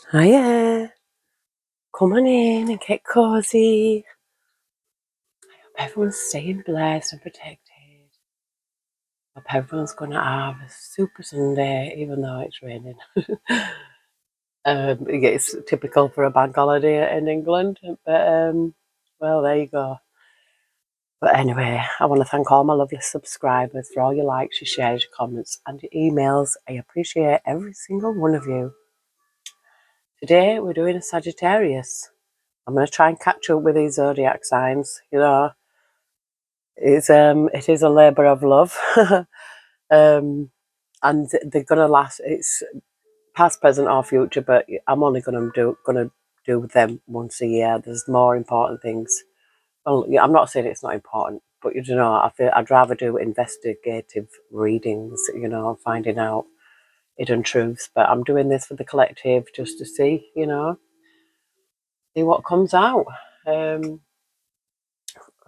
Hiya, come on in and get cozy. Hope everyone's staying blessed and protected. Hope everyone's going to have a super Sunday, even though it's raining. It's typical for a bank holiday in England, but well, there you go. But anyway, I want to thank all my lovely subscribers for all your likes, your shares, your comments, and your emails. I appreciate every single one of you. Today, we're doing a Sagittarius. I'm going to try and catch up with these zodiac signs, it is a labour of love, and they're gonna last. It's past, present, or future, but I'm only gonna do them once a year. There's more important things. Well, yeah, I'm not saying it's not important, but I feel I'd rather do investigative readings. Finding out hidden truths. But I'm doing this for the collective just to see what comes out. Um,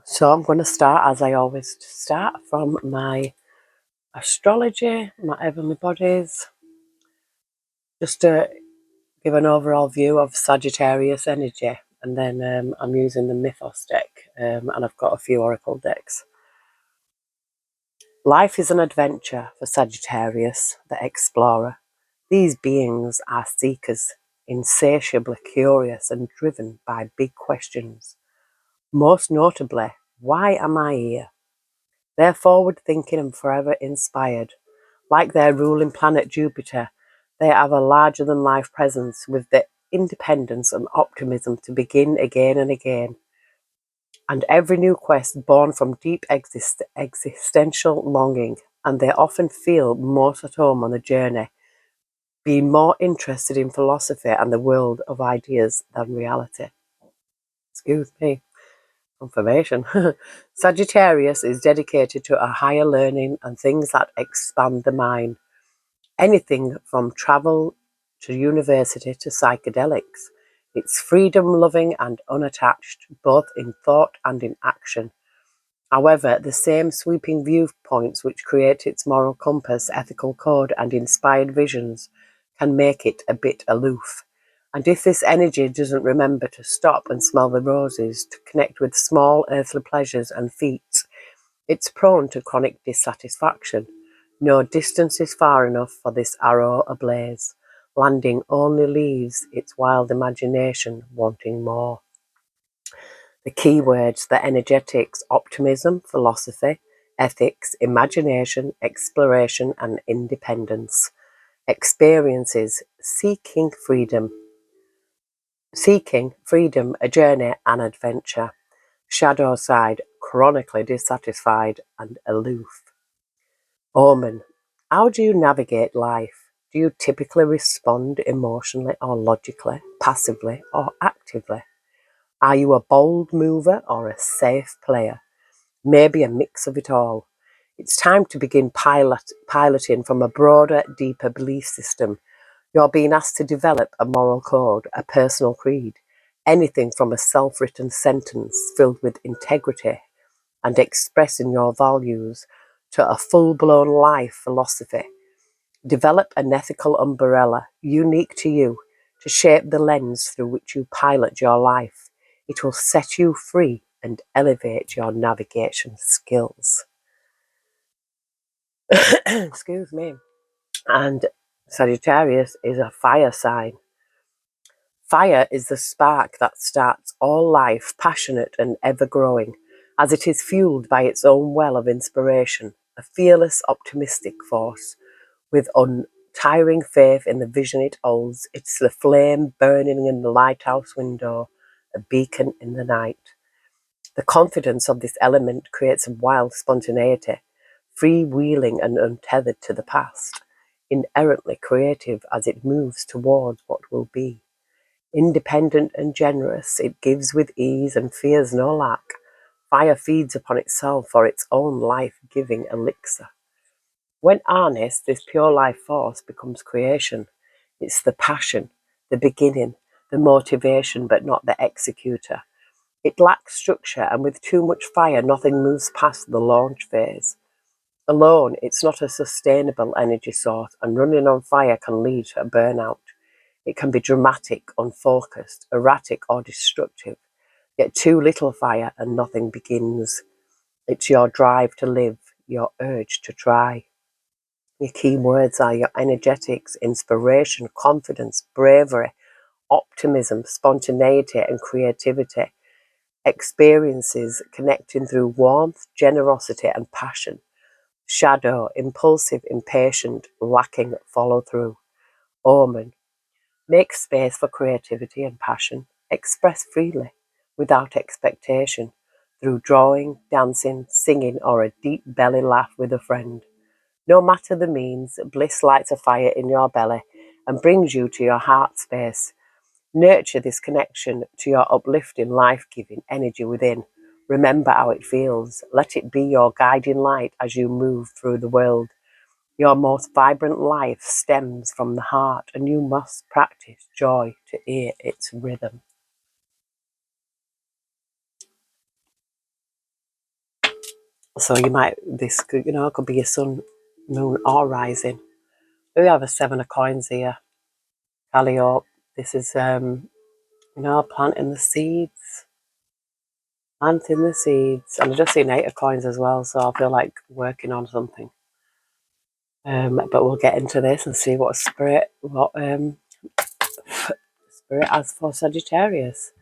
so I'm going to start, as I always start, from my astrology, my heavenly bodies, just to give an overall view of Sagittarius energy. And then I'm using the Mythos deck, and I've got a few Oracle decks. Life is an adventure for Sagittarius, the explorer. These beings are seekers, insatiably curious and driven by big questions. Most notably, why am I here? They're forward-thinking and forever inspired. Like their ruling planet Jupiter, they have a larger-than-life presence with the independence and optimism to begin again and again. And every new quest born from deep existential longing, and they often feel most at home on the journey, being more interested in philosophy and the world of ideas than reality. Excuse me. Confirmation. Sagittarius is dedicated to a higher learning and things that expand the mind. Anything from travel to university to psychedelics. It's freedom-loving and unattached, both in thought and in action. However, the same sweeping viewpoints which create its moral compass, ethical code, and inspired visions can make it a bit aloof. And if this energy doesn't remember to stop and smell the roses, to connect with small earthly pleasures and feats, it's prone to chronic dissatisfaction. No distance is far enough for this arrow ablaze. Landing only leaves its wild imagination wanting more. The keywords, the energetics, optimism, philosophy, ethics, imagination, exploration, and independence. Experiences, seeking freedom, a journey, an adventure. Shadow side, chronically dissatisfied and aloof. Omen, how do you navigate life? Do you typically respond emotionally or logically, passively or actively? Are you a bold mover or a safe player? Maybe a mix of it all. It's time to begin piloting from a broader, deeper belief system. You're being asked to develop a moral code, a personal creed, anything from a self-written sentence filled with integrity and expressing your values to a full-blown life philosophy. Develop an ethical umbrella, unique to you, to shape the lens through which you pilot your life. It will set you free and elevate your navigation skills. Excuse me. And Sagittarius is a fire sign. Fire is the spark that starts all life, passionate and ever-growing, as it is fueled by its own well of inspiration, a fearless, optimistic force. With untiring faith in the vision it holds, it's the flame burning in the lighthouse window, a beacon in the night. The confidence of this element creates a wild spontaneity, freewheeling and untethered to the past, inherently creative as it moves towards what will be. Independent and generous, it gives with ease and fears no lack. Fire feeds upon itself for its own life-giving elixir. When harnessed, this pure life force becomes creation. It's the passion, the beginning, the motivation, but not the executor. It lacks structure, and with too much fire, nothing moves past the launch phase. Alone, it's not a sustainable energy source, and running on fire can lead to a burnout. It can be dramatic, unfocused, erratic or destructive. Yet too little fire and nothing begins. It's your drive to live, your urge to try. Your key words are your energetics, inspiration, confidence, bravery, optimism, spontaneity and creativity. Experiences connecting through warmth, generosity and passion. Shadow, impulsive, impatient, lacking follow through. Omen, make space for creativity and passion. Express freely, without expectation, through drawing, dancing, singing, or a deep belly laugh with a friend. No matter the means, bliss lights a fire in your belly and brings you to your heart space. Nurture this connection to your uplifting, life-giving energy within. Remember how it feels. Let it be your guiding light as you move through the world. Your most vibrant life stems from the heart, and you must practice joy to hear its rhythm. So you might, this could, could be your sun, moon, or rising. We have a 7 of coins here. Calliope. This is, planting the seeds. Planting the seeds. And I just seen 8 of coins as well, so I feel like working on something. But we'll get into this and see what spirit has for Sagittarius.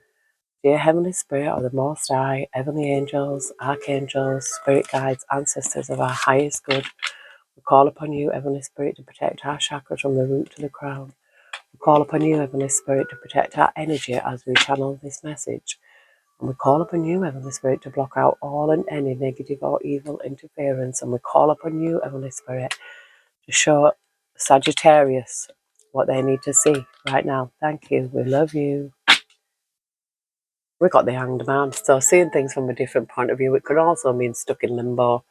Dear Heavenly Spirit or the Most High, Heavenly Angels, Archangels, Spirit Guides, Ancestors of our highest good, we call upon you, Heavenly Spirit, to protect our chakras from the root to the crown. We call upon you, Heavenly Spirit, to protect our energy as we channel this message. And we call upon you, Heavenly Spirit, to block out all and any negative or evil interference. And we call upon you, Heavenly Spirit, to show Sagittarius what they need to see right now. Thank you. We love you. We got the Hanged Man. So seeing things from a different point of view, it could also mean stuck in limbo.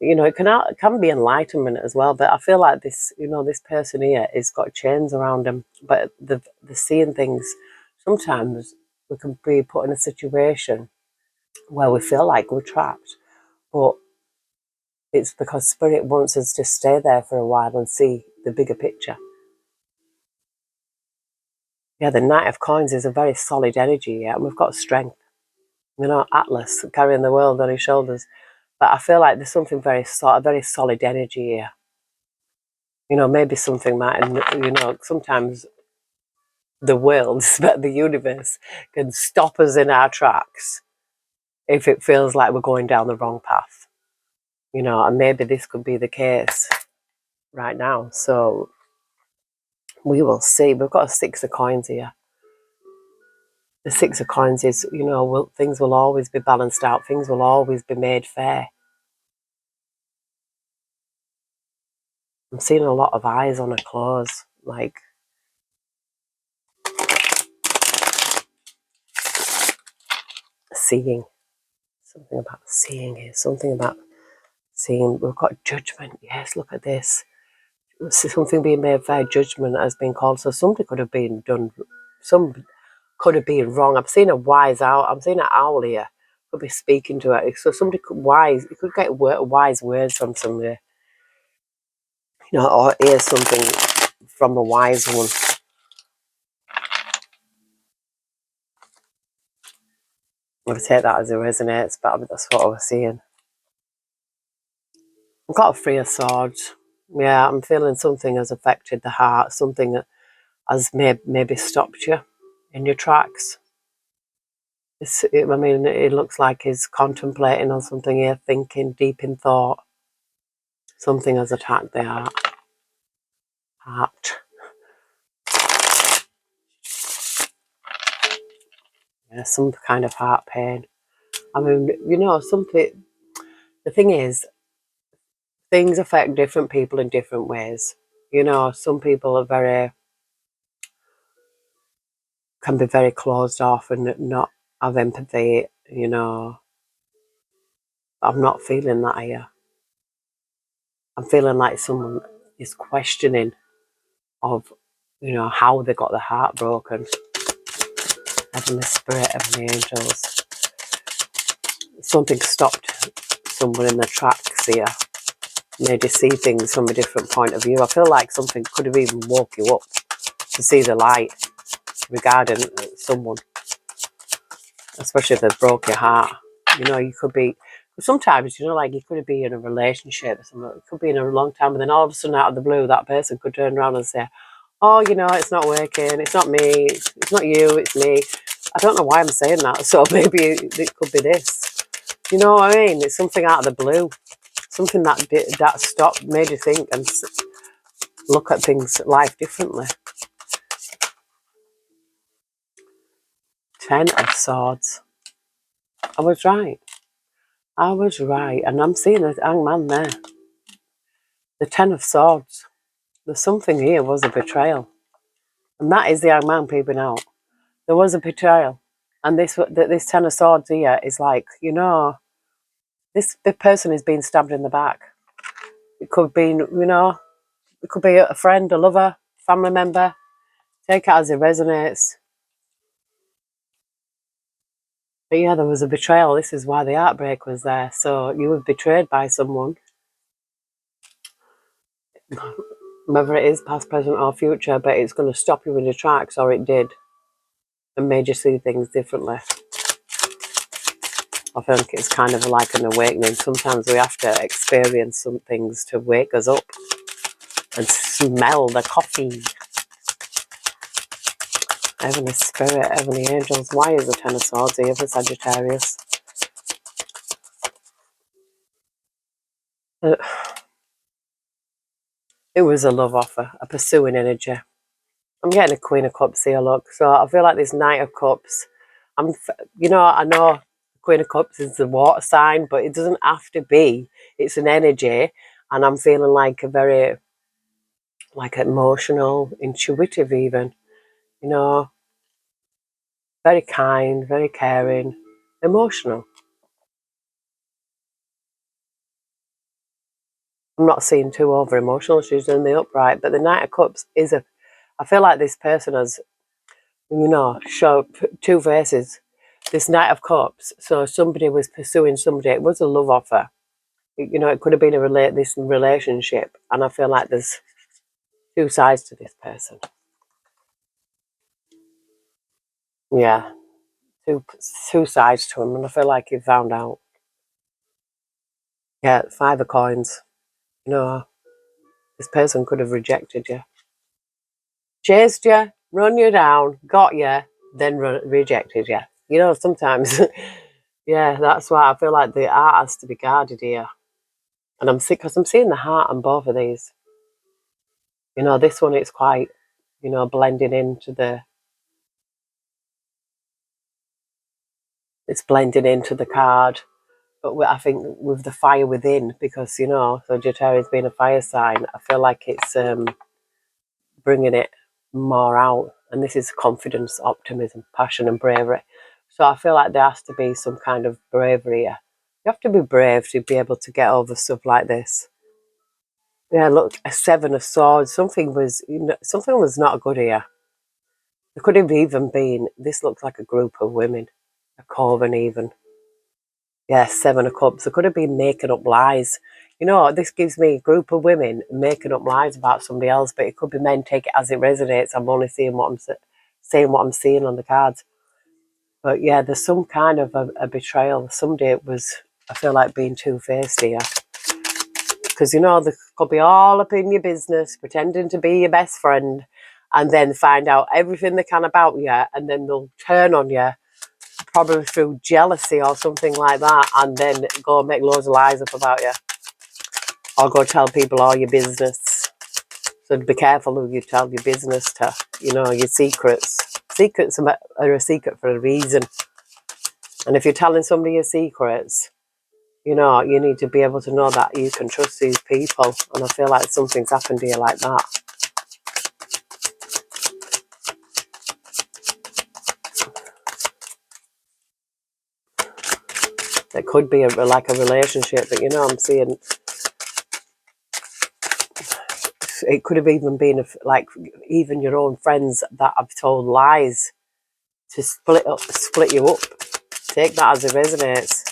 It can be enlightenment as well. But I feel like this, this person here has got chains around him. But the seeing things, sometimes we can be put in a situation where we feel like we're trapped. But it's because Spirit wants us to stay there for a while and see the bigger picture. Yeah, the Knight of Coins is a very solid energy, yeah, and we've got strength. Atlas carrying the world on his shoulders. But I feel like there's something very solid energy here. Maybe something might, sometimes the world, the universe, can stop us in our tracks if it feels like we're going down the wrong path. And maybe this could be the case right now. So we will see. We've got a 6 of coins here. The 6 of coins is, things will always be balanced out. Things will always be made fair. I'm seeing a lot of eyes on a close, like seeing. Something about seeing here. Something about seeing. We've got judgment. Yes, look at this. Something being made fair. Judgment has been called. So something could have been done. Some could have been wrong. I'm seeing a wise owl. I'm seeing an owl here. Could be speaking to it. So somebody could You could get wise words from somebody. Or hear something from a wise one. I'm going to take that as it resonates, but that's what I was seeing. I've got a 3 of Swords. Yeah, I'm feeling something has affected the heart. Something that has maybe stopped you in your tracks. It looks like he's contemplating on something here, thinking deep in thought. Something has attacked the heart. Yeah, some kind of heart pain. Something. The thing is, things affect different people in different ways. Some people can be very closed off and not have empathy. I'm not feeling that here. I'm feeling like someone is questioning of, how they got their heart broken. Heavenly Spirit, Heavenly Angels. Something stopped someone in their tracks here. Made you see things from a different point of view. I feel like something could have even woke you up. to see the light regarding someone, especially if they broke your heart. You know, you could be, sometimes, you know, like you could be in a relationship or something, it could be in a long time, and then all of a sudden out of the blue, that person could turn around and say, oh, you know, it's not working, it's not me, it's not you, it's me. I don't know why I'm saying that, so maybe it could be this. You know what I mean? It's something out of the blue, something that stopped, made you think and look at things, life differently. 10 of Swords. I was right. I was right. And I'm seeing the hangman there. The 10 of Swords. There's something here was a betrayal. And that is the hangman peeping out. There was a betrayal. And this 10 of Swords here is like, you know, the person is being stabbed in the back. It could be, you know, it could be a friend, a lover, family member. Take it as it resonates. But yeah, there was a betrayal. This is why the heartbreak was there. So you were betrayed by someone. Whether it is past, present or future, but it's going to stop you in your tracks, or it did, and made you see things differently. I think it's kind of like an awakening. Sometimes we have to experience some things to wake us up and smell the coffee. Heavenly Spirit, Heavenly Angels. Why is the 10 of Swords here for Sagittarius? It was a love offer, a pursuing energy. I'm getting a Queen of Cups here, look. So I feel like this Knight of Cups. You know, I know Queen of Cups is the water sign, but it doesn't have to be. It's an energy, and I'm feeling like a very, like emotional, intuitive even. You know, very kind, very caring, emotional. I'm not seeing too over emotional. She's in the upright, but the Knight of Cups is a. I feel like this person has, you know, show two faces. This Knight of Cups. So somebody was pursuing somebody. It was a love offer. You know, it could have been this relationship, and I feel like there's two sides to this person. Yeah, two sides to him, and I feel like you found out. Yeah, 5 of Coins. You know, this person could have rejected you, chased you, run you down, got you, then rejected you. You know, sometimes, yeah, that's why I feel like the art has to be guarded here. And I'm sick because I'm seeing the heart on both of these. You know, this one, it's quite, you know, blending into it's blending into the card. But I think with the fire within, because, you know, Sagittarius being a fire sign, I feel like it's bringing it more out. And this is confidence, optimism, passion and bravery. So I feel like there has to be some kind of bravery here. You have to be brave to be able to get over stuff like this. Yeah, look, a 7 of Swords. Something was not good here. It could have even been, this looks like a group of women, a coven even. Yeah, 7 of Cups. They could have been making up lies. You know, this gives me a group of women making up lies about somebody else, but it could be men. Take it as it resonates. I'm only seeing what I'm seeing on the cards. But yeah, there's some kind of a betrayal. Somebody was, I feel like, being two-faced here. Because, you know, they could be all up in your business, pretending to be your best friend, and then find out everything they can about you, and then they'll turn on you, probably through jealousy or something like that, and then go and make loads of lies up about you. Or go tell people all your business. So be careful who you tell your business to, you know, your secrets. Secrets are a secret for a reason. And if you're telling somebody your secrets, you know, you need to be able to know that you can trust these people. And I feel like something's happened to you like that. It could be like a relationship, but, you know, I'm seeing it could have even been like even your own friends that have told lies to split you up. Take that as it resonates.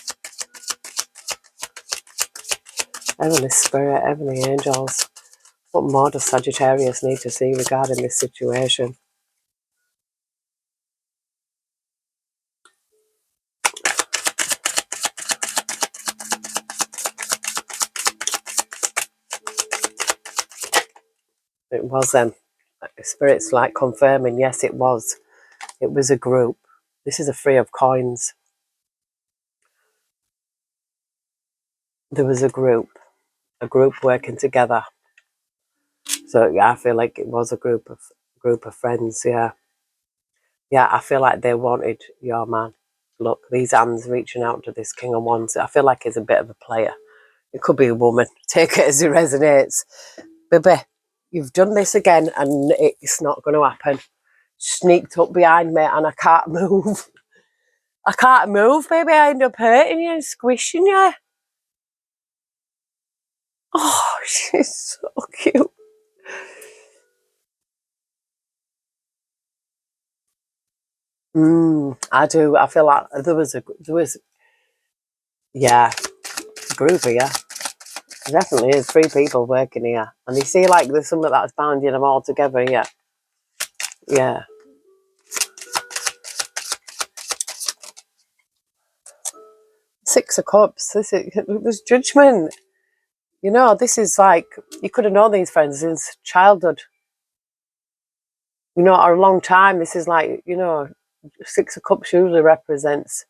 Heavenly Spirit, Heavenly Angels. What more does Sagittarius need to see regarding this situation? It was Spirit's like confirming, yes, it was. It was a group. This is a Three of Coins. There was a group working together. So yeah, I feel like it was a group of friends. Yeah, yeah. I feel like they wanted your man. Look, these hands reaching out to this King of Wands. I feel like he's a bit of a player. It could be a woman. Take it as it resonates. Baby, you've done this again, and it's not going to happen. Sneaked up behind me, and I can't move. I can't move, baby. I end up hurting you and squishing you. Oh, she's so cute. I do. I feel like there was, yeah, group here. There definitely is 3 people working here. And you see, like, there's something that's bounding them all together here. Yeah. Six of Cups. There's judgment. You know, this is like, you could have known these friends since childhood. You know, or a long time. This is like, you know, Six of Cups usually represents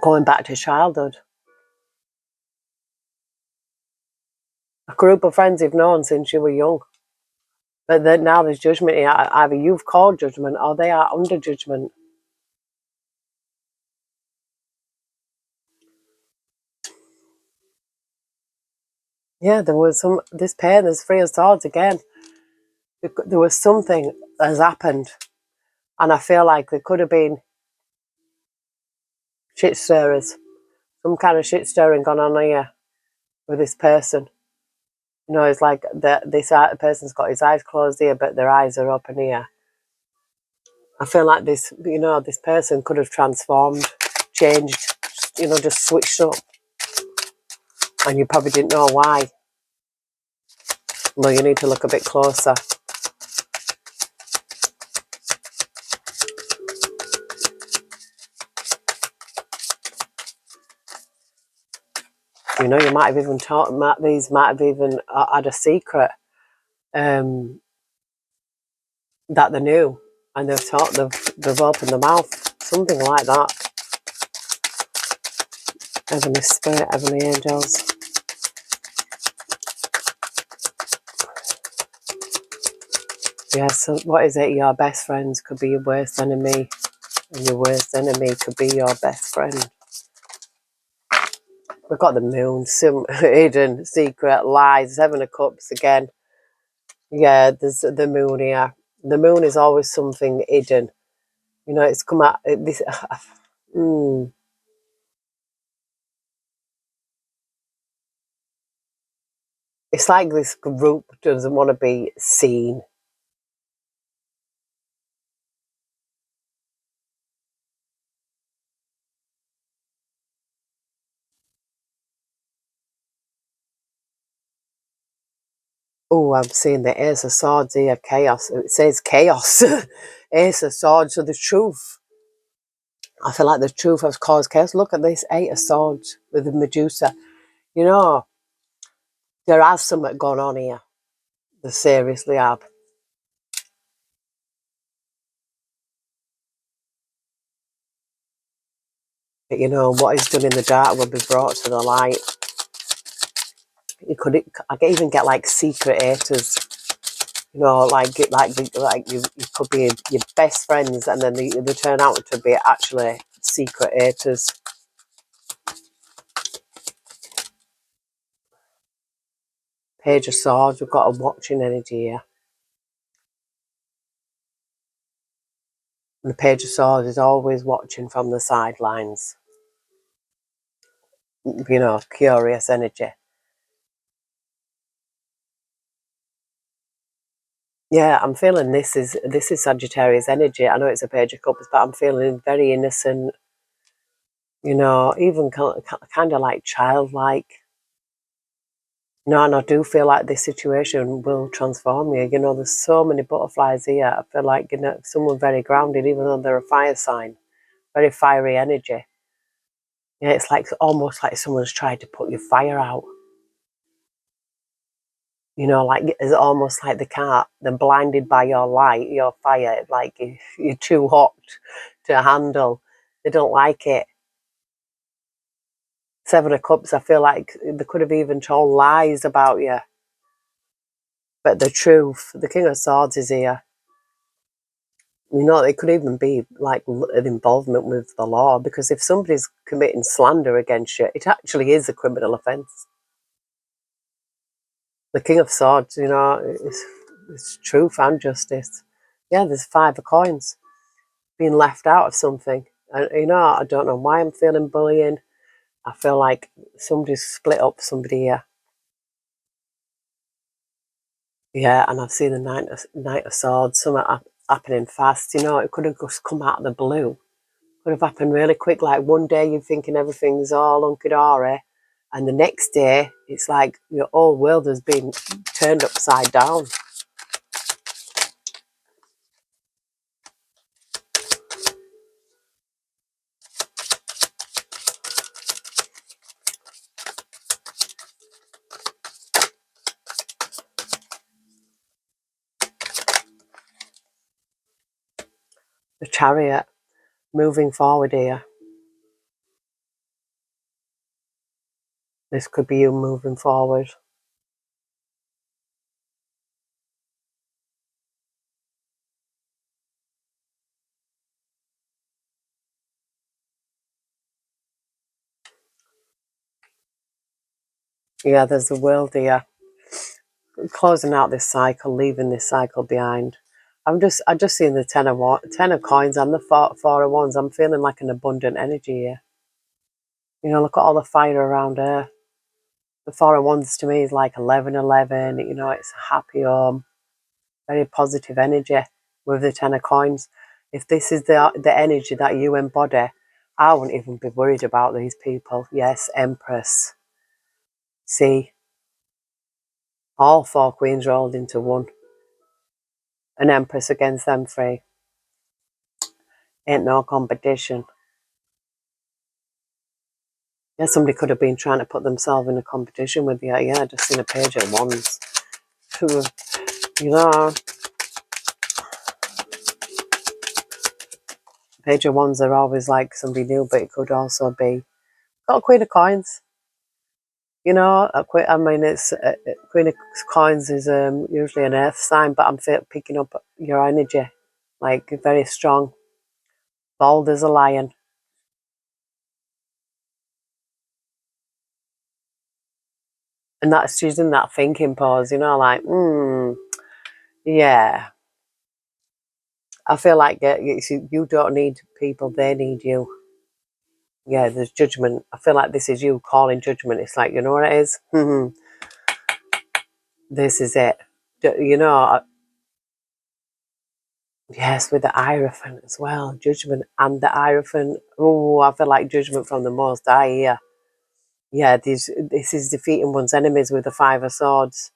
going back to childhood. A group of friends you've known since you were young. But then now there's judgment here. Either you've called judgment or they are under judgment. Yeah, there was this pain, there's 3 of Swords again. There was something that has happened. And I feel like there could have been shit stirrers. Some kind of shit stirring gone on here with this person. You know, it's like this person's got his eyes closed here, but their eyes are open here. I feel like this, you know, this person could have transformed, changed, you know, just switched up. And you probably didn't know why. Well, you need to look a bit closer. You know, you might have even these might have even had a secret that they knew, and they've opened their mouth, something like that. Heavenly Spirit, Heavenly Angels. Yeah, so what is it? Your best friends could be your worst enemy, and your worst enemy could be your best friend. We've got the Moon, some hidden, secret, lies, 7 of Cups again. Yeah, there's the Moon here. The Moon is always something hidden. You know, it's come out, this... It's like this group doesn't want to be seen. Oh, I'm seeing the Ace of Swords here, chaos. It says chaos. Ace of Swords, so the truth. I feel like the truth has caused chaos. Look at this 8 of Swords with the Medusa. You know, there has something going on here. There seriously have. But you know, what is done in the dark will be brought to the light. I can even get like secret haters. You know, like you could be your best friends, and then they turn out to be actually secret haters. Page of Swords, we've got a watching energy here. And the Page of Swords is always watching from the sidelines. You know, curious energy. Yeah, I'm feeling this is Sagittarius energy. I know it's a Page of Cups, but I'm feeling very innocent. You know, even kind of like childlike. No, and I do feel like this situation will transform you. You know, there's so many butterflies here. I feel like, you know, someone very grounded, even though they're a fire sign, very fiery energy. Yeah, it's like almost like someone's tried to put your fire out. You know, like it's almost like they're blinded by your light, your fire. Like you're too hot to handle. They don't like it. Seven of Cups, I feel like they could have even told lies about you. But the truth, the King of Swords is here. You know, it could even be like an involvement with the law, because if somebody's committing slander against you, it actually is a criminal offence. The King of Swords, you know, it's truth and justice. Yeah, there's Five of Coins, being left out of something. And, you know, I don't know why I'm feeling bullying. I feel like somebody's split up somebody here. Yeah, and I've seen the Knight of Swords, something happening fast. You know, it could have just come out of the blue. Could have happened really quick. Like one day you're thinking everything's all hunky-dory, and the next day it's like your whole world has been turned upside down. The Chariot, moving forward here. This could be you moving forward. Yeah, there's the world here. Closing out this cycle, leaving this cycle behind. I just seen the ten of coins and the four of wands. I'm feeling like an abundant energy here. You know, look at all the fire around her. The Four of Wands to me is like 1111. You know, it's a happy home, very positive energy with the Ten of Coins. If this is the energy that you embody, I wouldn't even be worried about these people. Yes, Empress. See, all four queens rolled into one. An Empress against them three. Ain't no competition. Yeah, somebody could have been trying to put themselves in a competition with you. Yeah, just in a Page of Wands. You know, Page of Wands are always like somebody new, but it could also be got a Queen of Coins. You know, I mean, it's Queen of Coins is usually an earth sign, but I'm picking up your energy, like very strong, bold as a lion. And that's she's in that thinking pause, you know, like, yeah. I feel like you don't need people, they need you. Yeah, there's judgment. I feel like this is you calling judgment. It's like, you know what it is? This is it. You know, yes, with the Hierophant as well. Judgment and the Hierophant. Oh, I feel like judgment from the Most High here. Yeah, this is defeating one's enemies with the Five of Swords.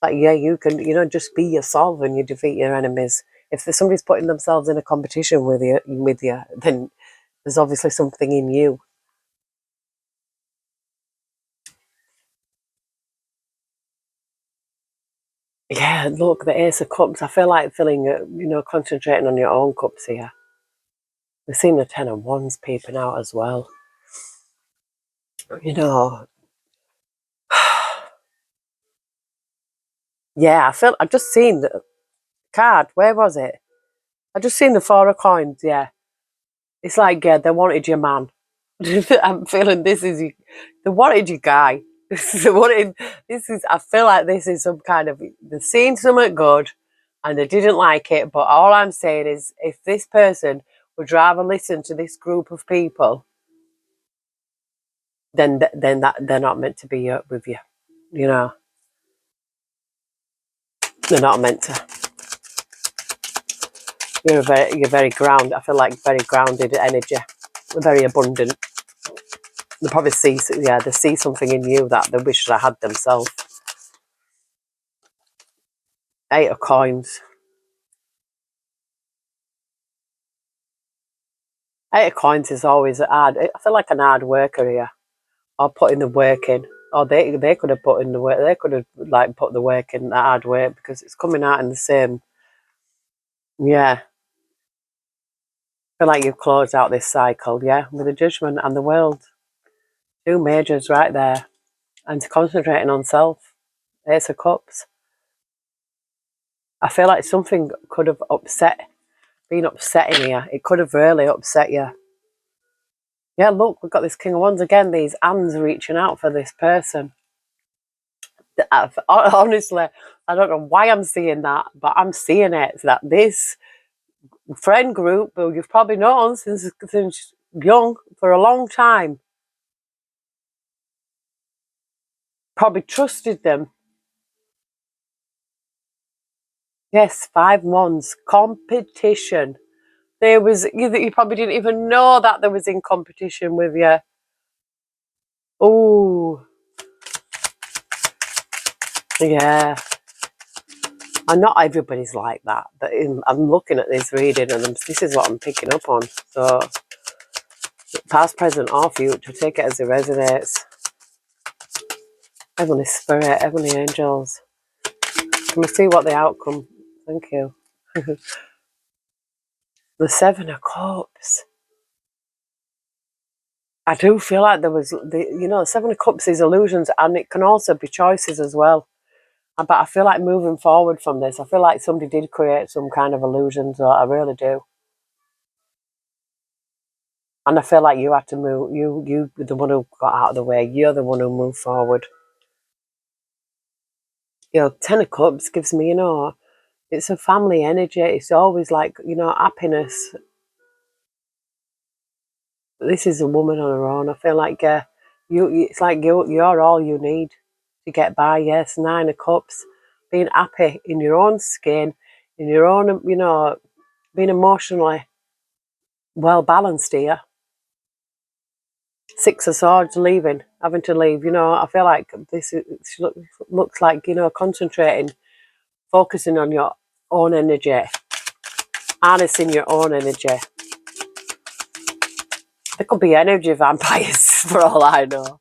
Like, yeah, you can, you know, just be yourself when you defeat your enemies. If somebody's putting themselves in a competition with you, then there's obviously something in you. Yeah, look, the Ace of Cups. I feel like you know, concentrating on your own cups here. We've seen the Ten of Wands peeping out as well. You know, yeah, I just seen the card. Where was it? I just seen the Four of Coins. Yeah, it's like, yeah, they wanted your man. I'm feeling they wanted your guy. They wanted, I feel like this is some kind of, they've seen something good and they didn't like it. But all I'm saying is, if this person would rather listen to this group of people, then that they're not meant to be with you. You know, they're not meant to. You're very grounded. I feel like very grounded energy, very abundant. They probably see something in you that they wish they had themselves. Eight of Coins. Eight of Coins is always hard. I feel like an hard worker here. Or putting the work in. Or they could have put in the work. They could have like put the work in, the hard work, because it's coming out in the same. Yeah. I feel like you've closed out this cycle, yeah, with the Judgment and the World. Two majors right there. And concentrating on self. Ace of Cups. I feel like something could have been upsetting you. It could have really upset you. Yeah, look, we've got this King of Wands again. These hands reaching out for this person. Honestly, I don't know why I'm seeing that, but I'm seeing it. That this friend group who you've probably known since young, for a long time, probably trusted them. Yes, 5 Wands, competition. There was, you probably didn't even know that there was in competition with you. Oh, yeah. And not everybody's like that, but I'm looking at this reading and this is what I'm picking up on. So, past, present, or future, take it as it resonates. Heavenly Spirit, Heavenly Angels. Can we see what the outcome? Thank you. The 7 of Cups. I do feel like there was, the 7 of Cups is illusions, and it can also be choices as well. But I feel like moving forward from this, I feel like somebody did create some kind of illusions, or I really do. And I feel like you had to move, you were the one who got out of the way. You're the one who moved forward. 10 of Cups gives me, it's a family energy. It's always like, happiness. This is a woman on her own. I feel like it's like you're all you need to get by. Yes, 9 of Cups. Being happy in your own skin, in your own, being emotionally well balanced here. 6 of Swords, having to leave. I feel like looks like, concentrating, focusing on your own energy, harnessing your own energy. There could be energy vampires for all I know.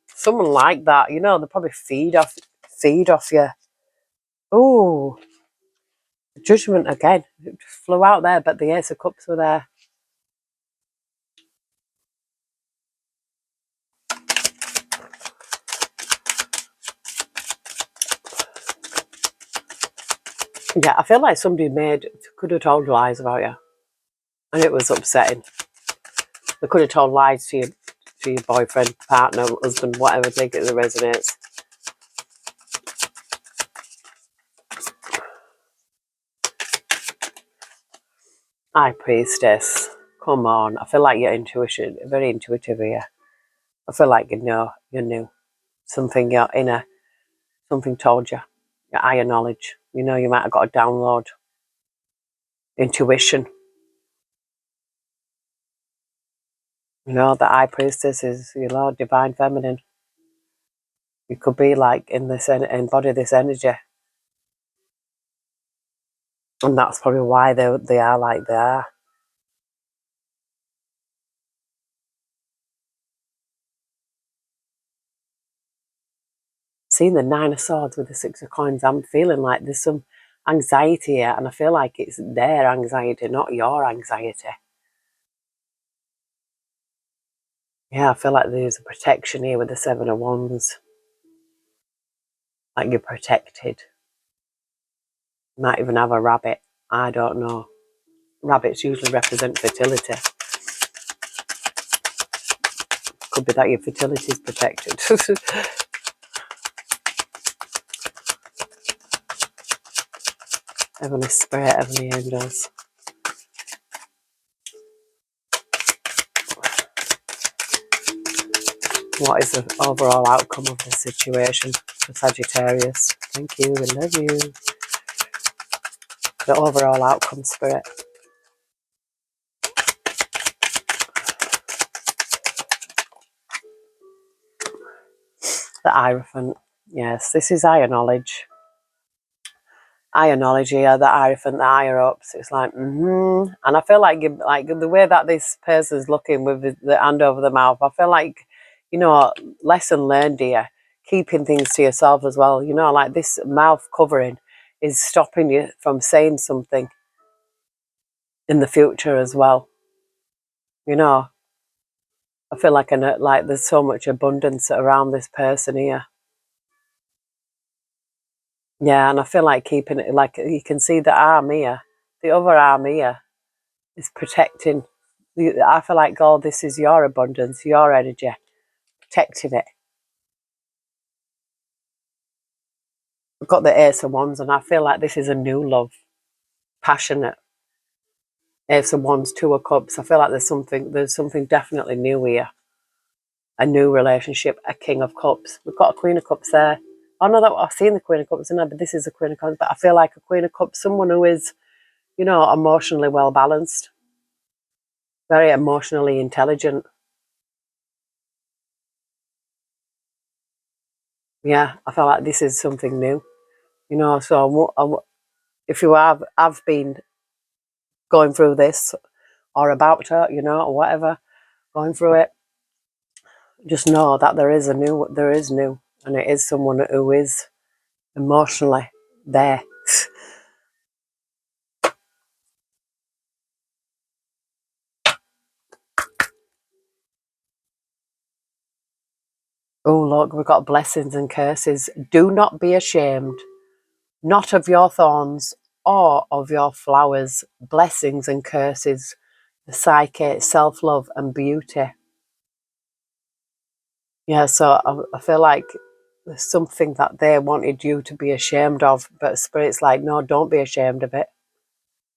Someone like that, they probably feed off you. Oh, Judgment again. It just flew out there, but the Ace of Cups were there. Yeah, I feel like somebody could have told lies about you, and it was upsetting. They could have told lies to your boyfriend, partner, husband, whatever. Take it as it resonates. High Priestess. Come on. I feel like your intuition, very intuitive here. I feel like you knew something, your inner, something told you, your higher knowledge. You might have got a download. Intuition. The High Priestess is, divine feminine. You could be like embody this energy. And that's probably why they are like they are. Seeing the 9 of Swords with the 6 of Coins, I'm feeling like there's some anxiety here, and I feel like it's their anxiety, not your anxiety. Yeah, I feel like there's a protection here with the 7 of Wands. Like you're protected. You might even have a rabbit. I don't know. Rabbits usually represent fertility. Could be that your fertility is protected. Heavenly Spirit, Heavenly Angels. What is the overall outcome of this situation for Sagittarius? Thank you, we love you. The overall outcome, Spirit. The Hierophant. Yes, this is higher knowledge. ionology, the Hierophant, the higher ups. It's like, and I feel like the way that this person's looking with the hand over the mouth, I feel like, lesson learned here, keeping things to yourself as well. Like this mouth covering is stopping you from saying something in the future as well. I feel like there's so much abundance around this person here. Yeah, and I feel like keeping it, like you can see the arm here, the other arm here is protecting. I feel like, God, this is your abundance, your energy, protecting it. I've got the Ace of Wands, and I feel like this is a new love, passionate. Ace of Wands, Two of Cups. I feel like there's something definitely new here. A new relationship, a King of Cups. We've got a Queen of Cups there. I know that I've seen the Queen of Cups, but this is a Queen of Cups. But I feel like a Queen of Cups, someone who is, emotionally well balanced, very emotionally intelligent. Yeah, I feel like this is something new. So if you have been going through this or about to, or whatever, going through it, just know that there is new, and it is someone who is emotionally there. Oh, look, we've got blessings and curses. Do not be ashamed, not of your thorns or of your flowers. Blessings and curses, the psyche, self-love and beauty. Yeah, so I feel like there's something that they wanted you to be ashamed of, but Spirit's like, no, don't be ashamed of it.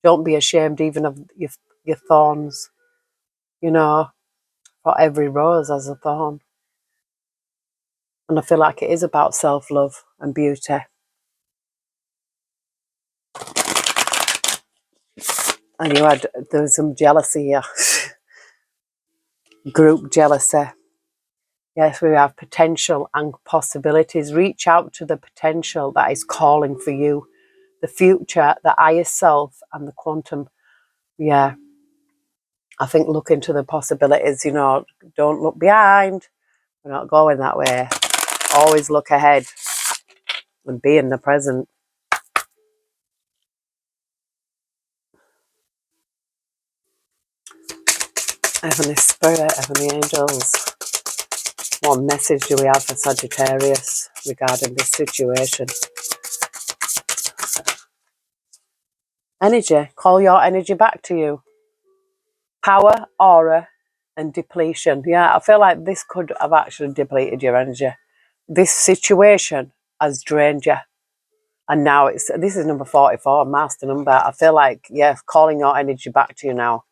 Don't be ashamed even of your thorns, for every rose has a thorn. And I feel like it is about self-love and beauty. And there was some jealousy here. Group jealousy. Yes, we have potential and possibilities. Reach out to the potential that is calling for you. The future, the higher self and the quantum. Yeah. I think look into the possibilities, don't look behind. We're not going that way. Always look ahead and be in the present. Heavenly Spirit, Heavenly Angels, what message do we have for Sagittarius regarding this situation? Energy. Call your energy back to you. Power, aura, and depletion. Yeah, I feel like this could have actually depleted your energy. This situation has drained you. And now this is number 44, master number. I feel like, yeah, calling your energy back to you now.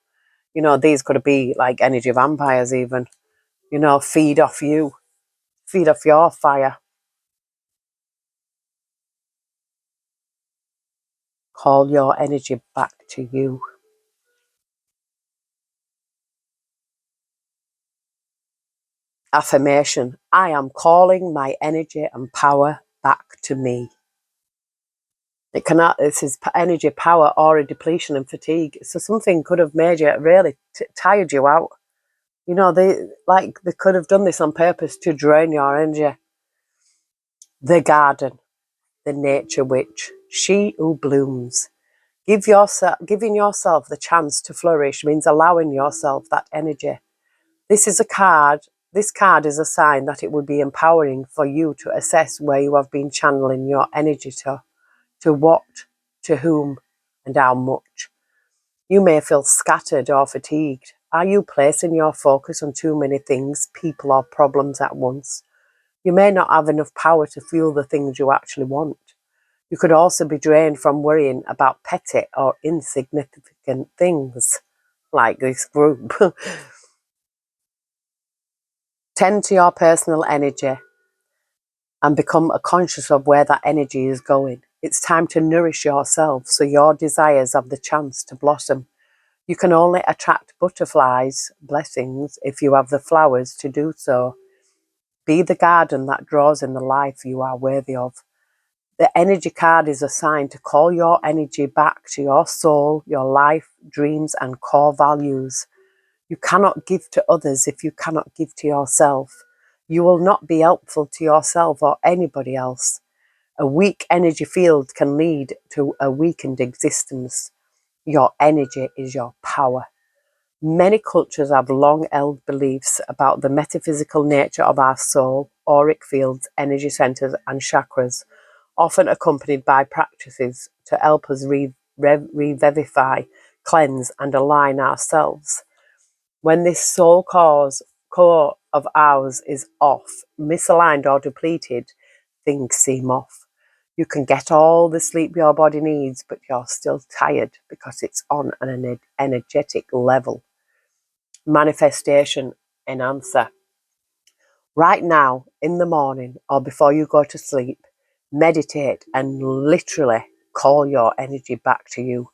These could be like energy vampires even. Feed off you. Feed off your fire. Call your energy back to you. Affirmation. I am calling my energy and power back to me. This is energy, power, aura, depletion and fatigue. So something could have made you really tired you out. They could have done this on purpose to drain your energy. The garden, the nature witch, she who blooms. Giving yourself the chance to flourish means allowing yourself that energy. This is a card. This card is a sign that it would be empowering for you to assess where you have been channeling your energy to what, to whom, and how much. You may feel scattered or fatigued. Are you placing your focus on too many things, people, or problems at once? You may not have enough power to fuel the things you actually want. You could also be drained from worrying about petty or insignificant things, like this group. Tend to your personal energy and become conscious of where that energy is going. It's time to nourish yourself so your desires have the chance to blossom. You can only attract butterflies, blessings, if you have the flowers to do so. Be the garden that draws in the life you are worthy of. The energy card is assigned to call your energy back to your soul, your life, dreams, and core values. You cannot give to others if you cannot give to yourself. You will not be helpful to yourself or anybody else. A weak energy field can lead to a weakened existence. Your energy is your power. Many cultures have long-held beliefs about the metaphysical nature of our soul, auric fields, energy centers, and chakras, often accompanied by practices to help us revivify, cleanse, and align ourselves. When this soul core of ours is off, misaligned, or depleted, things seem off. You can get all the sleep your body needs, but you're still tired because it's on an energetic level. Manifestation in answer. Right now, in the morning or before you go to sleep, meditate and literally call your energy back to you.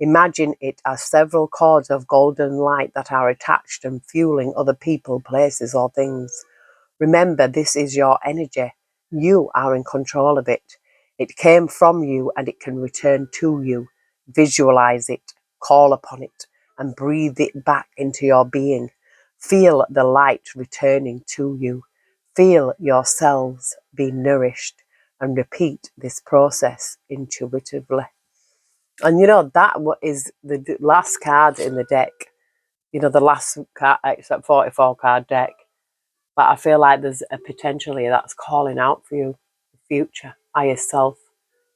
Imagine it as several cords of golden light that are attached and fueling other people, places, or things. Remember, this is your energy. You are in control of it. It came from you and it can return to you. Visualize it, call upon it, and breathe it back into your being. Feel the light returning to you. Feel your cells be nourished, and repeat this process intuitively. And that is the last card in the deck. The last card, except 44 card deck. But I feel like there's a potential here that's calling out for you, the future, higher self,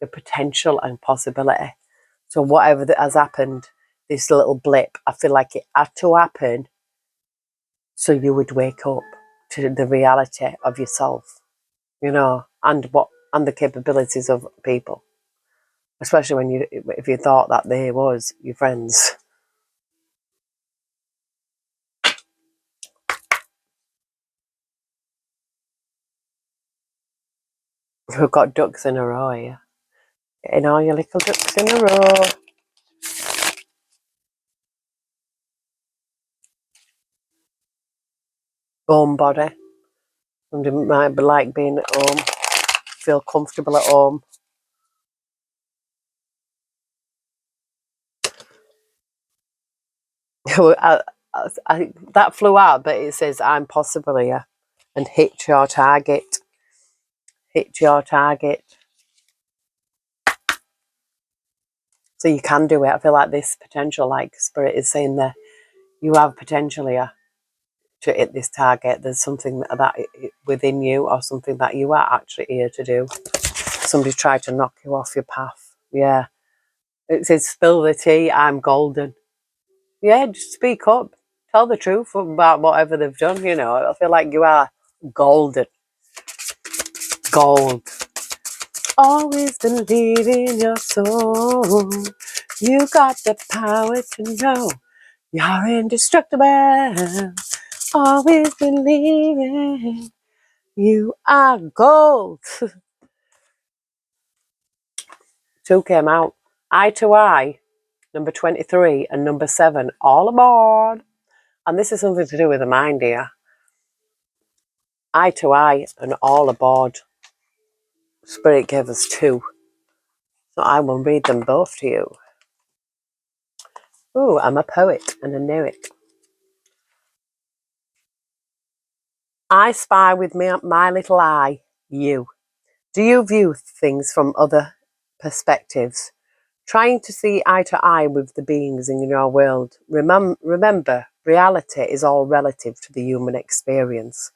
the potential and possibility. So whatever that has happened, this little blip, I feel like it had to happen so you would wake up to the reality of yourself, and the capabilities of people, especially if you thought that they was your friends. We've got ducks in a row here. Getting all your little ducks in a row. Home body. Somebody might be like being at home, feel comfortable at home. That flew out, but it says, I'm possible here. And hit your target. Hit your target. So you can do it. I feel like this potential, like Spirit is saying there, you have potential here to hit this target. There's something that within you, or something that you are actually here to do. Somebody tried to knock you off your path. Yeah. It says, spill the tea, I'm golden. Yeah, just speak up. Tell the truth about whatever they've done, I feel like you are golden. Gold. Always believe in your soul. You got the power to know you're indestructible. Always believing you are gold. Two came out. Eye to Eye, number 23, and number 7, all aboard. And this is something to do with the mind here. Eye to Eye and all aboard. Spirit gave us 2. So I will read them both to you. Ooh, I'm a poet and I know it. I spy with my little eye, you. Do you view things from other perspectives? Trying to see eye to eye with the beings in your world. Remember, reality is all relative to the human experience.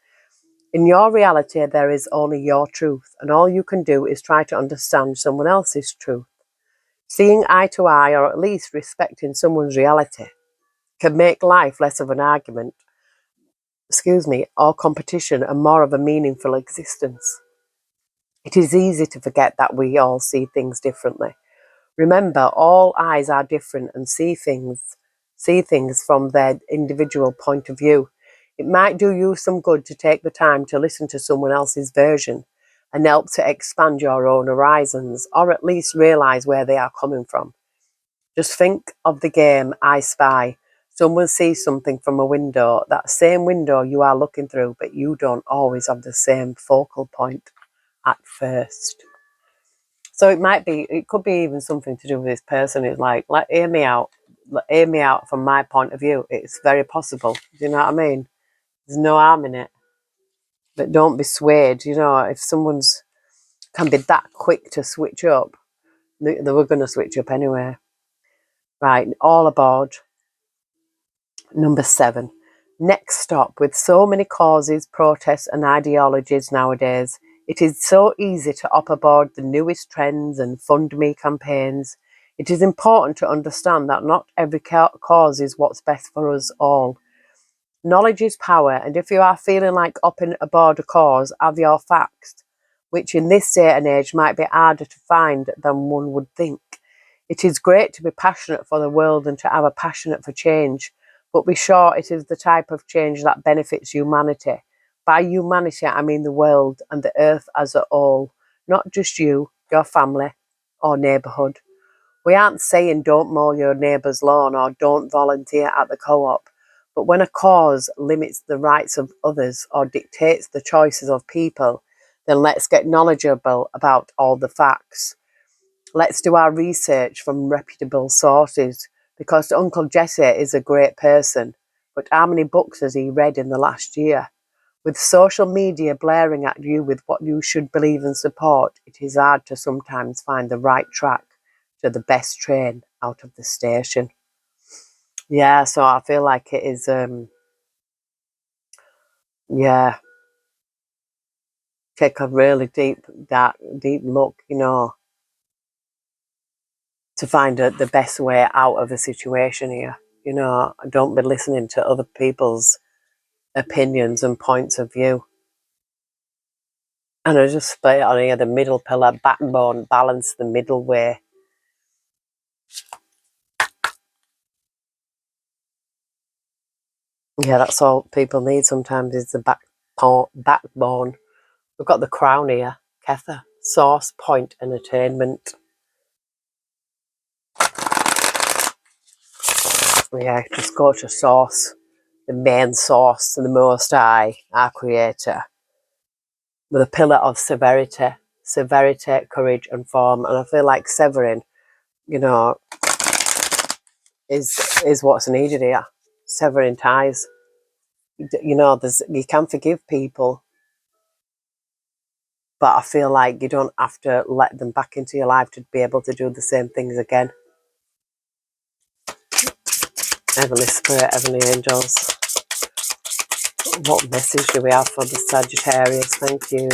In your reality, there is only your truth, and all you can do is try to understand someone else's truth. Seeing eye to eye, or at least respecting someone's reality, can make life less of an argument, or competition, and more of a meaningful existence. It is easy to forget that we all see things differently. Remember, all eyes are different and see things from their individual point of view. It might do you some good to take the time to listen to someone else's version and help to expand your own horizons, or at least realize where they are coming from. Just think of the game I Spy. Someone sees something from a window, that same window you are looking through, but you don't always have the same focal point at first. So it could be even something to do with this person who's like, hear me out. Hear me out from my point of view. It's very possible. Do you know what I mean? There's no harm in it. But don't be swayed. You know, if someone's can be that quick to switch up, they were going to switch up anyway. Right, all aboard. Number 7. Next stop. With so many causes, protests and ideologies nowadays, it is so easy to hop aboard the newest trends and fund me campaigns. It is important to understand that not every cause is what's best for us all. Knowledge is power, and if you are feeling like hopping aboard a cause, have your facts, which in this day and age might be harder to find than one would think. It is great to be passionate for the world and to have a passionate for change, but be sure it is the type of change that benefits humanity. By humanity, I mean the world and the earth as a whole, not just you, your family, or neighbourhood. We aren't saying don't mow your neighbour's lawn or don't volunteer at the co-op, but when a cause limits the rights of others or dictates the choices of people, then let's get knowledgeable about all the facts. Let's do our research from reputable sources, because Uncle Jesse is a great person, but how many books has he read in the last year? With social media blaring at you with what you should believe and support, it is hard to sometimes find the right track to the best train out of the station. Yeah, so I feel like it is, yeah, take a really deep look, you know, to find the best way out of a situation here. You know, don't be listening to other people's opinions and points of view. And I just split it on here, the middle pillar, backbone, balance the middle way. Yeah, that's all people need sometimes is the backbone. We've got the crown here, Kether, source, point and attainment. Yeah, just go to source, the main source, and the most high, our creator. With a pillar of severity, courage and form. And I feel like severing, you know, is what's needed here. Severing ties. You know, you can forgive people, but I feel like you don't have to let them back into your life to be able to do the same things again. Heavenly Spirit, Heavenly Angels, what message do we have for the Sagittarius? Thank you.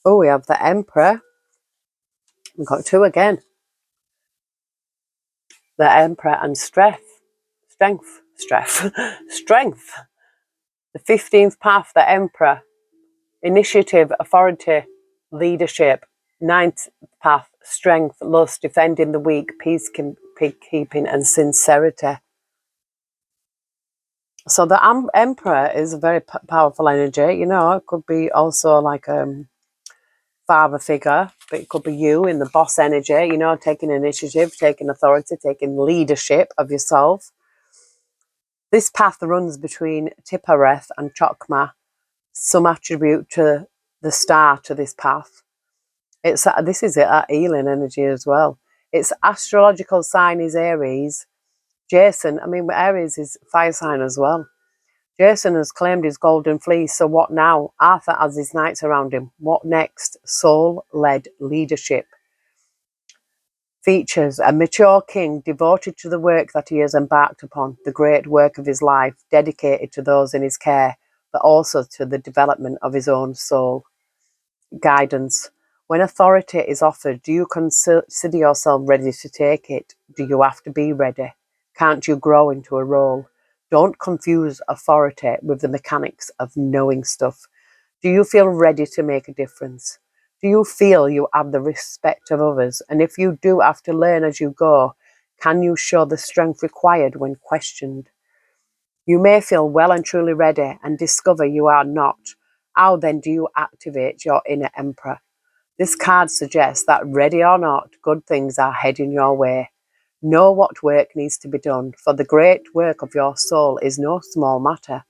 Oh, we have the Emperor. We've got 2 again. The Emperor and strength. Strength. The 15th path, the Emperor. Initiative, authority, leadership. 9th path, strength, lust, defending the weak, peacekeeping and sincerity. So the Emperor is a very powerful energy. You know, it could be also like father figure, but it could be you in the boss energy, you know, taking initiative, taking authority, taking leadership of yourself. This path runs between Tiphareth and Chokmah. Some attribute to the star to this path. This is it, healing energy as well. Its astrological sign is Aries. Jason, I mean, Aries is fire sign as well. Jason has claimed his golden fleece, so what now? Arthur has his knights around him. What next? Soul-led leadership. Features a mature king devoted to the work that he has embarked upon, the great work of his life, dedicated to those in his care, but also to the development of his own soul. Guidance. When authority is offered, do you consider yourself ready to take it? Do you have to be ready? Can't you grow into a role? Don't confuse authority with the mechanics of knowing stuff. Do you feel ready to make a difference? Do you feel you have the respect of others? And if you do have to learn as you go, can you show the strength required when questioned? You may feel well and truly ready and discover you are not. How then do you activate your inner emperor? This card suggests that ready or not, good things are heading your way. Know what work needs to be done, for the great work of your soul is no small matter.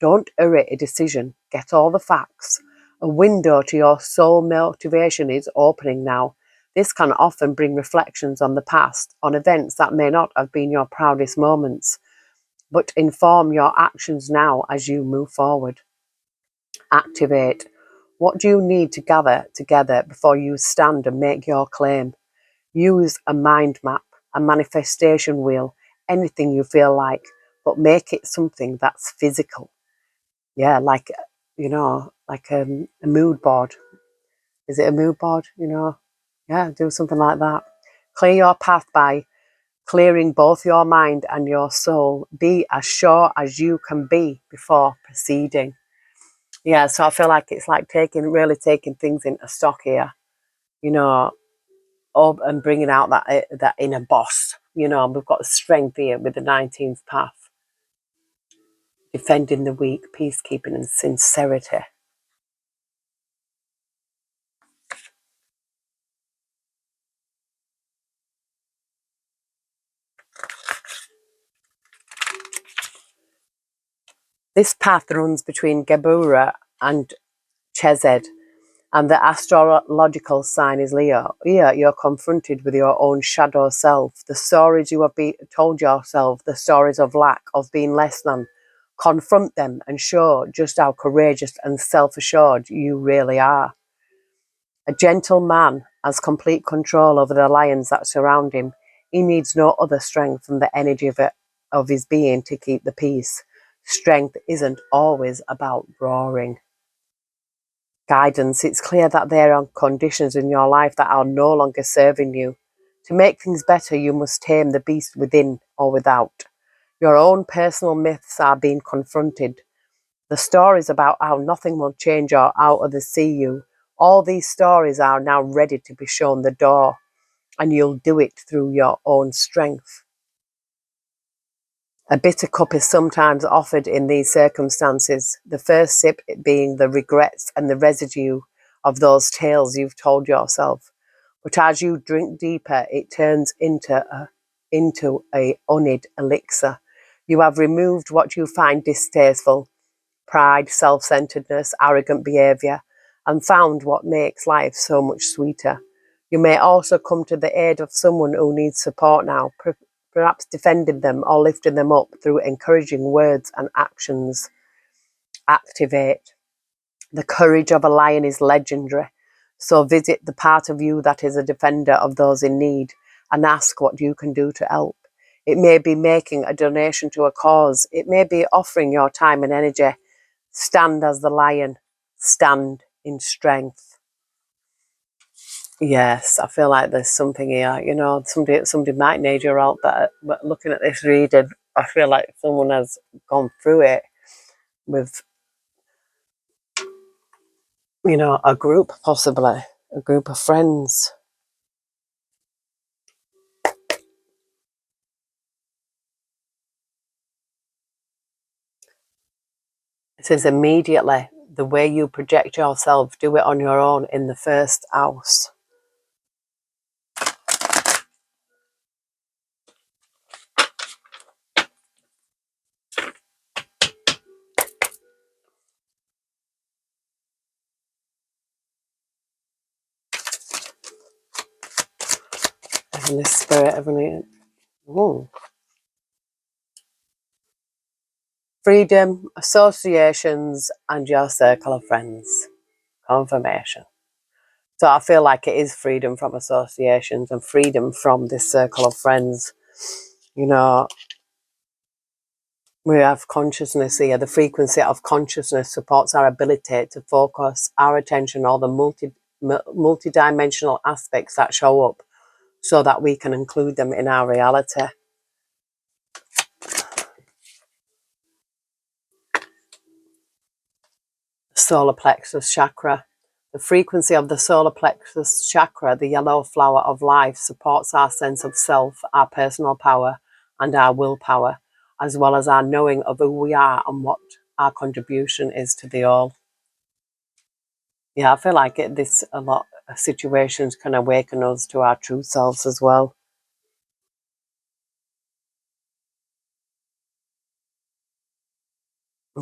Don't hurry a decision. Get all the facts. A window to your soul motivation is opening now. This can often bring reflections on the past, on events that may not have been your proudest moments, but inform your actions now as you move forward. Activate. What do you need to gather together before you stand and make your claim? Use a mind map, a manifestation wheel, anything you feel like, but make it something that's physical. Yeah, like, like a mood board. Is it a mood board? Yeah, do something like that. Clear your path by clearing both your mind and your soul. Be as sure as you can be before proceeding. Yeah, so I feel like it's like really taking things into stock here, you know, and bringing out that inner boss. We've got strength here with the 19th path, defending the weak, peacekeeping and sincerity. This path runs between Gebura and Chesed, and the astrological sign is Leo. Here you're confronted with your own shadow self, the stories you have told yourself, the stories of lack, of being less than. Confront them and show just how courageous and self-assured you really are. A gentle man has complete control over the lions that surround him. He needs no other strength than the energy of his being to keep the peace. Strength isn't always about roaring. Guidance. It's clear that there are conditions in your life that are no longer serving you. To make things better, you must tame the beast within or without. Your own personal myths are being confronted. The stories about how nothing will change or how others see you, all these stories are now ready to be shown the door, and you'll do it through your own strength. A bitter cup is sometimes offered in these circumstances, the first sip being the regrets and the residue of those tales you've told yourself. But as you drink deeper, it turns into a honeyed elixir. You have removed what you find distasteful, pride, self-centeredness, arrogant behavior, and found what makes life so much sweeter. You may also come to the aid of someone who needs support now, perhaps defending them or lifting them up through encouraging words and actions. Activate. The courage of a lion is legendary, so visit the part of you that is a defender of those in need and ask what you can do to help. It may be making a donation to a cause. It may be offering your time and energy. Stand as the lion. Stand in strength. Yes, I feel like there's something here. Somebody might need your help, but looking at this reading, I feel like someone has gone through it with, a group, possibly a group of friends. It says immediately, the way you project yourself, do it on your own in the first house. In the spirit of freedom, associations, and your circle of friends. Confirmation. So I feel like it is freedom from associations and freedom from this circle of friends. We have consciousness here. The frequency of consciousness supports our ability to focus our attention on the multidimensional aspects that show up so that we can include them in our reality. Solar plexus chakra. The frequency of the solar plexus chakra, the yellow flower of life, supports our sense of self, our personal power, and our willpower. as well as our knowing of who we are and what our contribution is to the all. Yeah, I feel like a lot of situations can awaken us to our true selves as well.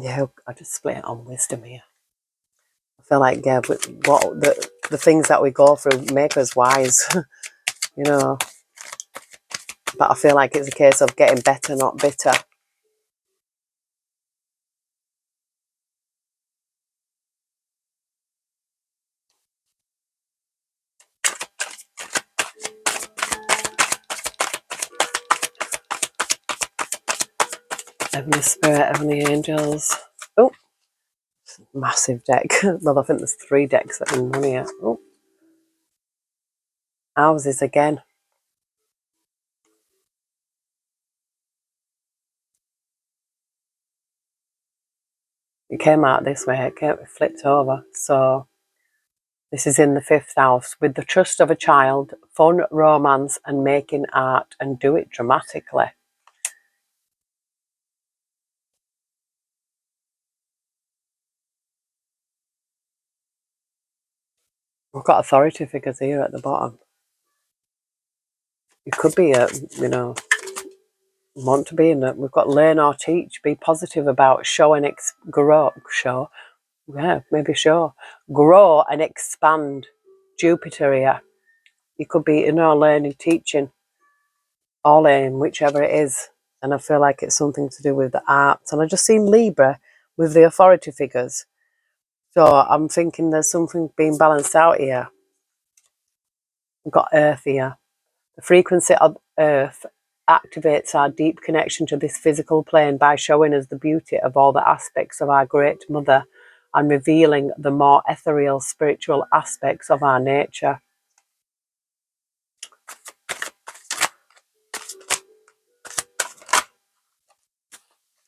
Yeah, I just split it on wisdom here. I feel like, yeah, what the things that we go through make us wise, you know. But I feel like it's a case of getting better, not bitter. Heavenly Spirit, Heavenly Angels. Oh, massive deck. Well, I think there's 3 decks that are in one here. Oh, houses again. It came out this way. It flipped over. So this is in the 5th house. With the trust of a child, fun, romance, and making art, and do it dramatically. We've got authority figures here at the bottom. It could be want to be in it. We've got learn or teach, be positive about, show and grow. Show, yeah, maybe show, grow and expand. Jupiter here. You could be, learning, teaching, all in, whichever it is. And I feel like it's something to do with the arts. And I just seen Libra with the authority figures. So I'm thinking there's something being balanced out here. We've got Earth here. The frequency of Earth activates our deep connection to this physical plane by showing us the beauty of all the aspects of our Great Mother and revealing the more ethereal spiritual aspects of our nature.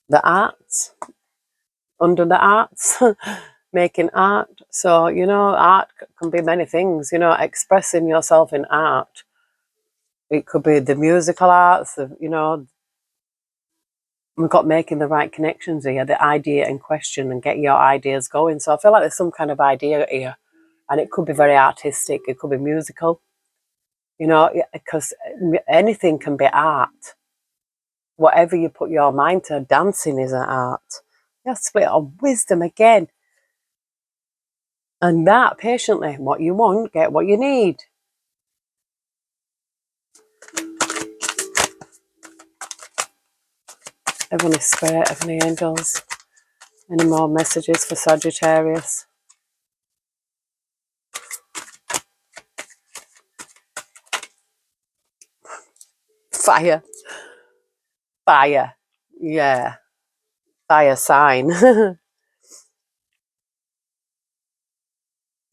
The arts, under the arts, making art. So, art can be many things, expressing yourself in art. It could be the musical arts, we've got making the right connections here, the idea in question, and get your ideas going. So I feel like there's some kind of idea here, and it could be very artistic, it could be musical, because anything can be art. Whatever you put your mind to, dancing is an art. You have to split it on wisdom again. And that patiently, what you want, get what you need. Heavenly Spirit, Heavenly Angels. Any more messages for Sagittarius? Fire. Fire. Yeah. Fire sign.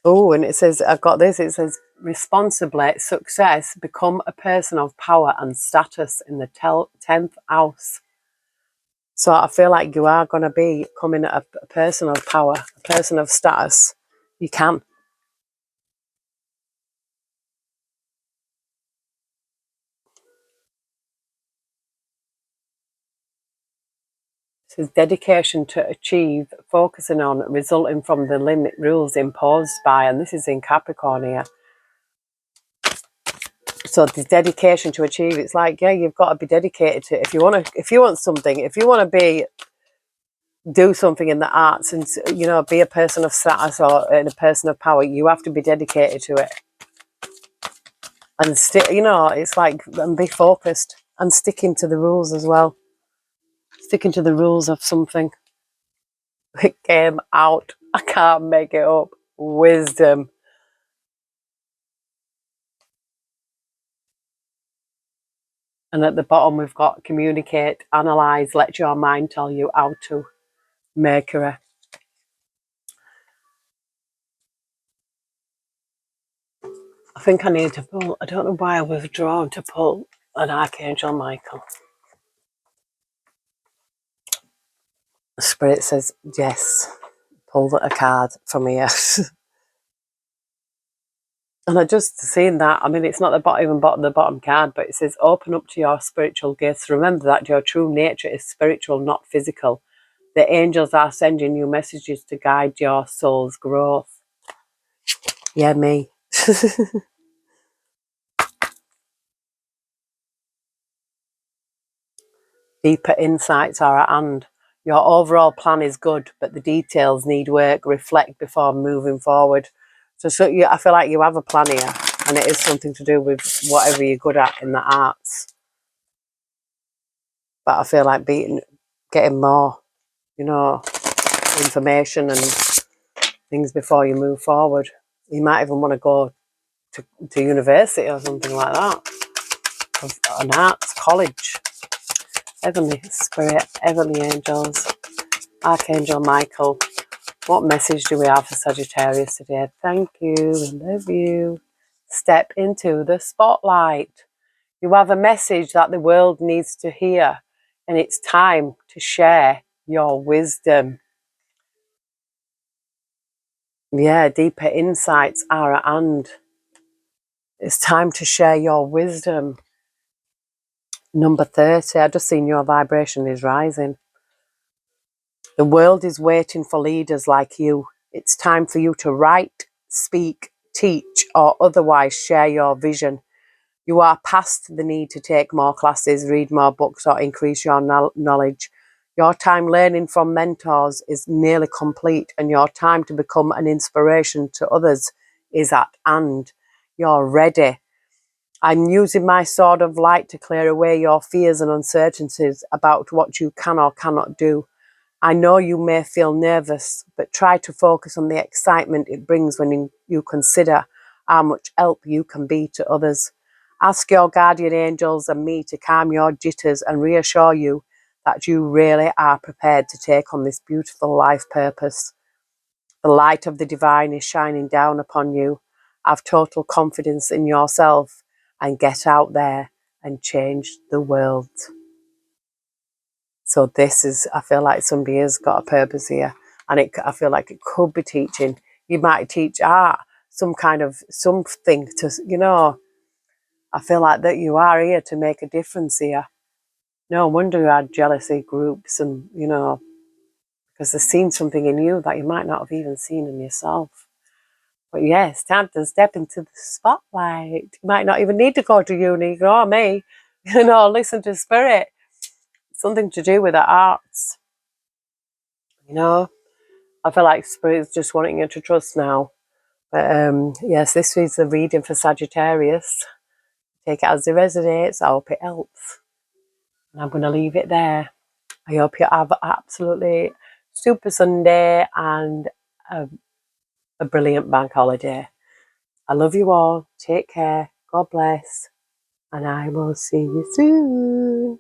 Oh, and it says, I've got this, it says, responsibly success, become a person of power and status in the 10th house. So I feel like you are going to be becoming a person of power, a person of status. You can. It says dedication to achieve, focusing on, resulting from the limit rules imposed by, and this is in Capricorn here. So the dedication to achieve, it's like, yeah, you've got to be dedicated to it. If you want something, if you want to do something in the arts and, be a person of status or a person of power, you have to be dedicated to it. And it's like, and be focused and sticking to the rules as well. Sticking to the rules of something. It came out. I can't make it up. Wisdom. And at the bottom, we've got communicate, analyze, let your mind tell you how to. Mercury. I think I need to pull. I don't know why I was drawn to pull an Archangel Michael. The Spirit says, yes, pull a card from here. And I just seen that. I mean, it's not the bottom card, but it says open up to your spiritual gifts. Remember that your true nature is spiritual, not physical. The angels are sending you messages to guide your soul's growth. Yeah, me. Deeper insights are at hand. Your overall plan is good, but the details need work. Reflect before moving forward. So I feel like you have a plan here, and it is something to do with whatever you're good at in the arts. But I feel like getting more, information and things before you move forward. You might even want to go to university or something like that, an arts college. Heavenly Spirit, Heavenly Angels, Archangel Michael, what message do we have for Sagittarius today? Thank you, we love you. Step into the spotlight. You have a message that the world needs to hear, and it's time to share your wisdom. Yeah, deeper insights are at hand. It's time to share your wisdom. Number 30, I just seen your vibration is rising. The world is waiting for leaders like you. It's time for you to write, speak, teach, or otherwise share your vision. You are past the need to take more classes, read more books, or increase your knowledge. Your time learning from mentors is nearly complete, and your time to become an inspiration to others is at hand. You're ready. I'm using my sword of light to clear away your fears and uncertainties about what you can or cannot do. I know you may feel nervous, but try to focus on the excitement it brings when you consider how much help you can be to others. Ask your guardian angels and me to calm your jitters and reassure you that you really are prepared to take on this beautiful life purpose. The light of the divine is shining down upon you. Have total confidence in yourself and get out there and change the world. So this is, I feel like somebody has got a purpose here, and I feel like it could be teaching. You might teach art, some kind of something to, I feel like that you are here to make a difference here. No wonder you had jealousy groups and, because they've seen something in you that you might not have even seen in yourself. But yes, time to step into the spotlight. You might not even need to go to uni, ignore me, listen to spirit. Something to do with the arts, I feel like Spirit's just wanting you to trust now. But yes, this is the reading for Sagittarius. Take it as it resonates. I hope it helps. And I'm going to leave it there. I hope you have absolutely super Sunday and a brilliant bank holiday. I love you all. Take care. God bless. And I will see you soon.